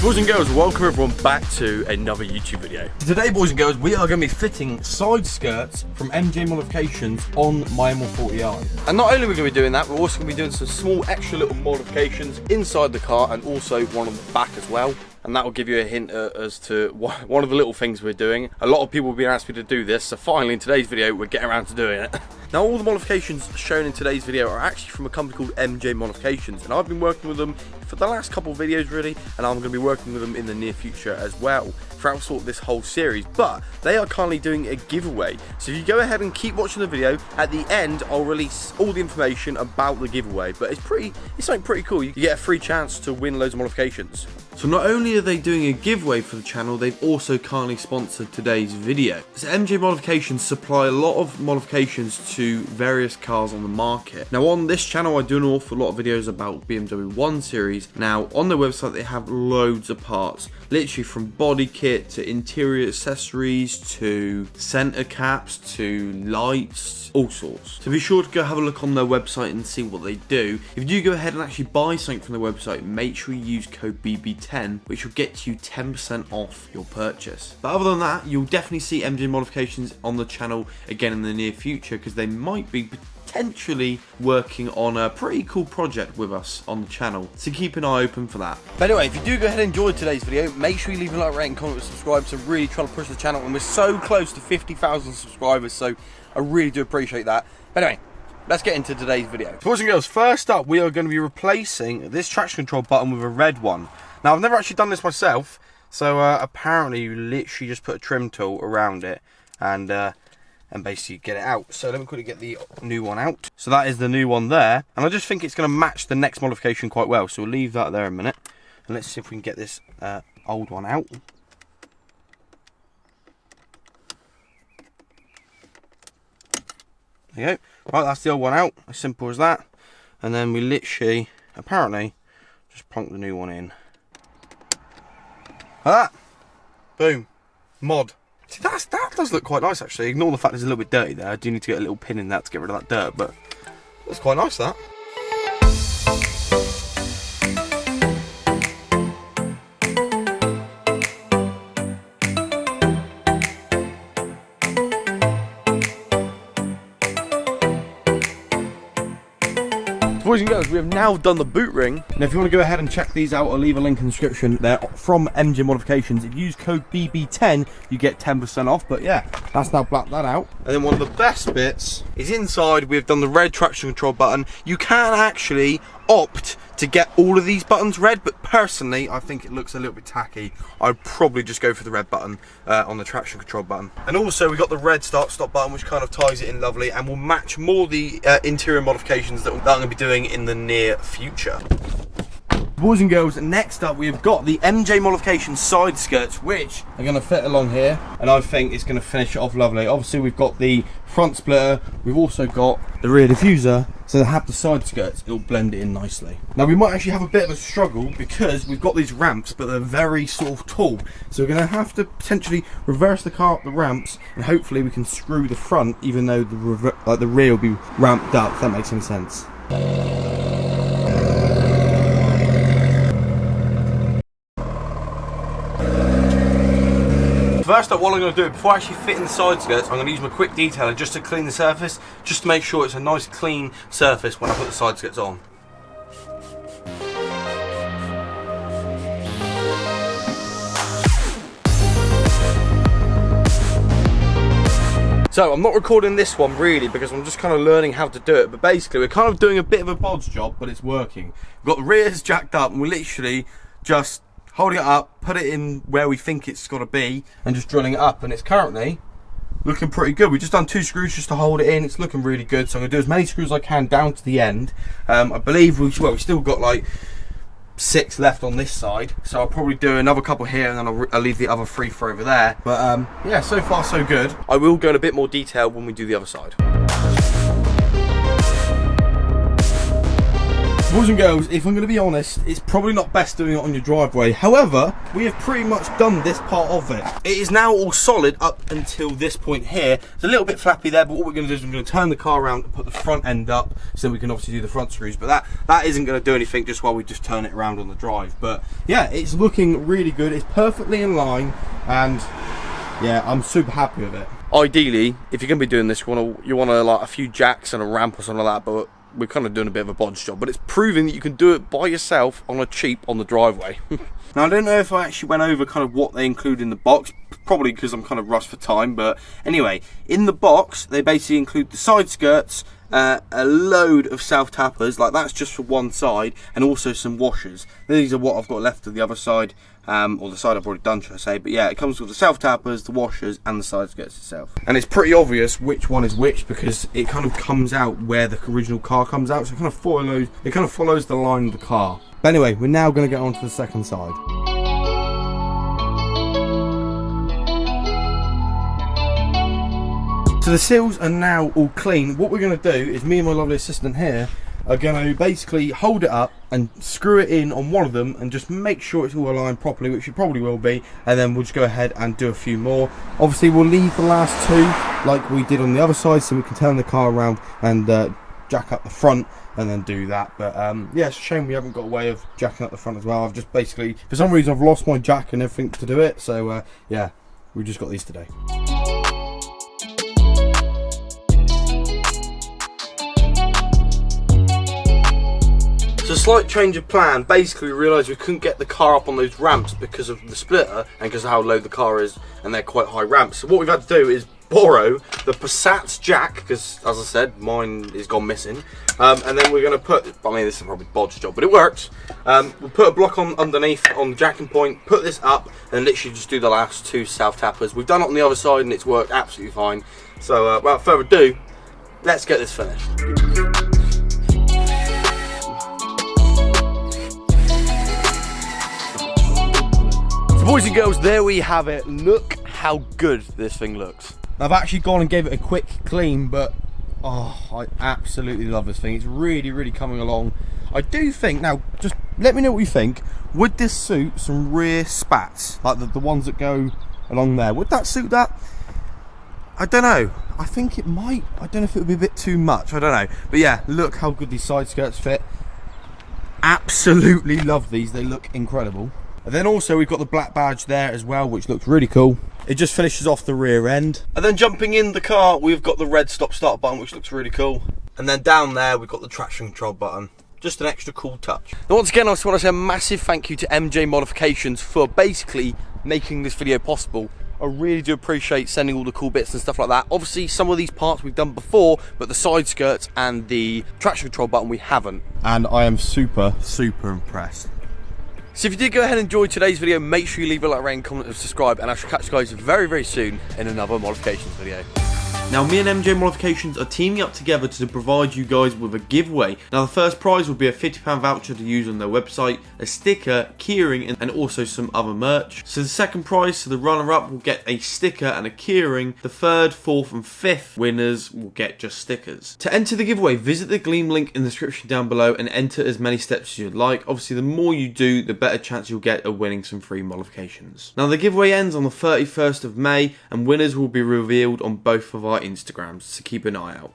Boys and girls, welcome everyone back to another YouTube video. Today, boys and girls, we are going to be fitting side skirts from MJ Modifications on my M140i. And not only are we going to be doing that, we're also going to be doing some small extra little modifications inside the car and also one on the back as well. And that will give you a hint as to one of the little things we're doing. A lot of people have been asking me to do this, so finally in today's video we're getting around to doing it. Now all the modifications shown in today's video are actually from a company called MJ Modifications, and I've been working with them for the last couple of videos really, and I'm going to be working with them in the near future as well throughout sort of this whole series. But they are currently doing a giveaway, so if you go ahead and keep watching the video, at the end I'll release all the information about the giveaway. But it's something pretty cool. You get a free chance to win loads of modifications. So not only are they doing a giveaway for the channel, they've also kindly sponsored today's video. So MJ Modifications supply a lot of modifications to various cars on the market. Now on this channel I do an awful lot of videos about BMW 1 Series. Now on their website they have loads of parts, literally from body kit to interior accessories to center caps to lights, all sorts. So be sure to go have a look on their website and see what they do. If you do go ahead and actually buy something from their website, make sure you use code BB10, which will get you 10% off your purchase. But other than that, you'll definitely see MJ Modifications on the channel again in the near future, because they might be potentially working on a pretty cool project with us on the channel, so keep an eye open for that. But anyway, if you do go ahead and enjoy today's video, make sure you leave a like, rate and comment and subscribe. So really trying to push the channel, and we're so close to 50,000 subscribers, so I really do appreciate that. But anyway, let's get into today's video. Boys and girls, first up we are going to be replacing this traction control button with a red one. Now I've never actually done this myself, so apparently you literally just put a trim tool around it and basically get it out. So let me quickly get the new one out. So that is the new one there, and I just think it's going to match the next modification quite well, so we'll leave that there a minute and let's see if we can get this old one out. There you go. Right, that's the old one out, as simple as that. And then we literally, apparently, just plonk the new one in. Like that. Boom. Mod. See, that does look quite nice actually. Ignore the fact it's a little bit dirty there. I do need to get a little pin in that to get rid of that dirt, but that's quite nice, that. Boys and girls, we have now done the boot ring. And if you want to go ahead and check these out, I'll leave a link in the description. They're from MJ Modifications. If you use code BB10, you get 10% off. But yeah, that's now blacked that out. And then one of the best bits is inside. We've done the red traction control button. You can actually opt to get all of these buttons red, but personally I think it looks a little bit tacky. I'd probably just go for the red button on the traction control button. And also we got the red start stop button, which kind of ties it in lovely and will match more the interior modifications that I'm going to be doing in the near future. Boys and girls, next up we've got the MJ Modifications side skirts, which are going to fit along here, and I think it's going to finish it off lovely. Obviously we've got the front splitter, we've also got the rear diffuser, so to have the side skirts, it'll blend it in nicely. Now we might actually have a bit of a struggle because we've got these ramps, but they're very sort of tall, so we're going to have to potentially reverse the car up the ramps, and hopefully we can screw the front, even though the rear will be ramped up, if that makes any sense. First up, what I'm going to do, before actually fitting the side skirts, I'm going to use my quick detailer just to clean the surface, just to make sure it's a nice clean surface when I put the side skirts on. So I'm not recording this one really because I'm just kind of learning how to do it, but basically we're kind of doing a bit of a bodge job, but it's working. We've got the rears jacked up and we're literally just holding it up, put it in where we think it's got to be, and just drilling it up, and it's currently looking pretty good. We've just done 2 screws just to hold it in. It's looking really good, so I'm going to do as many screws as I can down to the end. I believe we've still got like 6 left on this side, so I'll probably do another couple here, and then I'll leave the other 3 for over there. But yeah, so far so good. I will go in a bit more detail when we do the other side. Boys and girls, if I'm going to be honest, it's probably not best doing it on your driveway. However, we have pretty much done this part of it. It is now all solid up until this point here. It's a little bit flappy there, but what we're going to do is we're going to turn the car around and put the front end up so we can obviously do the front screws. But that isn't going to do anything just while we just turn it around on the drive. But yeah, it's looking really good. It's perfectly in line, and yeah, I'm super happy with it. Ideally, if you're going to be doing this, you want to like a few jacks and a ramp or something like that, but we're kind of doing a bit of a bodge job, but it's proving that you can do it by yourself on a cheap on the driveway. Now, I don't know if I actually went over kind of what they include in the box, probably because I'm kind of rushed for time, but anyway, in the box, they basically include the side skirts, a load of self-tappers, like that's just for one side, and also some washers. These are what I've got left of the other side, or the side I've already done, should I say, but yeah, it comes with the self-tappers, the washers, and the side skirts itself. And it's pretty obvious which one is which, because it kind of comes out where the original car comes out, so it kind of follows the line of the car. But anyway, we're now going to get on to the second side. So the seals are now all clean. What we're going to do is me and my lovely assistant here are going to basically hold it up and screw it in on one of them and just make sure it's all aligned properly, which it probably will be, and then we'll just go ahead and do a few more. Obviously we'll leave the last two like we did on the other side, so we can turn the car around and jack up the front and then do that. But yeah, it's a shame we haven't got a way of jacking up the front as well. I've just basically, for some reason, I've lost my jack and everything to do it, so yeah, we just got these today. So a slight change of plan. Basically, we realised we couldn't get the car up on those ramps because of the splitter and because of how low the car is, and they're quite high ramps. So what we've had to do is borrow the Passat's jack, because as I said, mine is gone missing, and then we're going to put, I mean, this is probably bodge job, but it works. We'll put a block on underneath on the jacking point, put this up, and literally just do the last two self-tappers. We've done it on the other side and it's worked absolutely fine. So without further ado, let's get this finished. So boys and girls, there we have it. Look how good this thing looks. I've actually gone and gave it a quick clean, but oh, I absolutely love this thing. It's really, really coming along. I do think, now just let me know what you think, would this suit some rear spats, like the ones that go along there? Would that suit that? I don't know. I think it might. I don't know if it would be a bit too much. I don't know. But yeah, look how good these side skirts fit. Absolutely love these. They look incredible. And then also we've got the black badge there as well, which looks really cool. It just finishes off the rear end. And then jumping in the car, we've got the red stop start button, which looks really cool. And then down there, we've got the traction control button. Just an extra cool touch. Now once again, I just want to say a massive thank you to MJ Modifications for basically making this video possible. I really do appreciate sending all the cool bits and stuff like that. Obviously, some of these parts we've done before, but the side skirts and the traction control button we haven't. And I am super, super impressed. So if you did go ahead and enjoy today's video, make sure you leave a like, rate, comment, and subscribe, and I shall catch you guys very, very soon in another modifications video. Now, me and MJ Modifications are teaming up together to provide you guys with a giveaway. Now, the first prize will be a £50 voucher to use on their website, a sticker, keyring, and also some other merch. So the second prize, so the runner-up, will get a sticker and a keyring. The third, fourth, and fifth winners will get just stickers. To enter the giveaway, visit the Gleam link in the description down below and enter as many steps as you'd like. Obviously, the more you do, the better chance you'll get of winning some free modifications. Now, the giveaway ends on the 31st of May, and winners will be revealed on both of our Instagrams, so keep an eye out.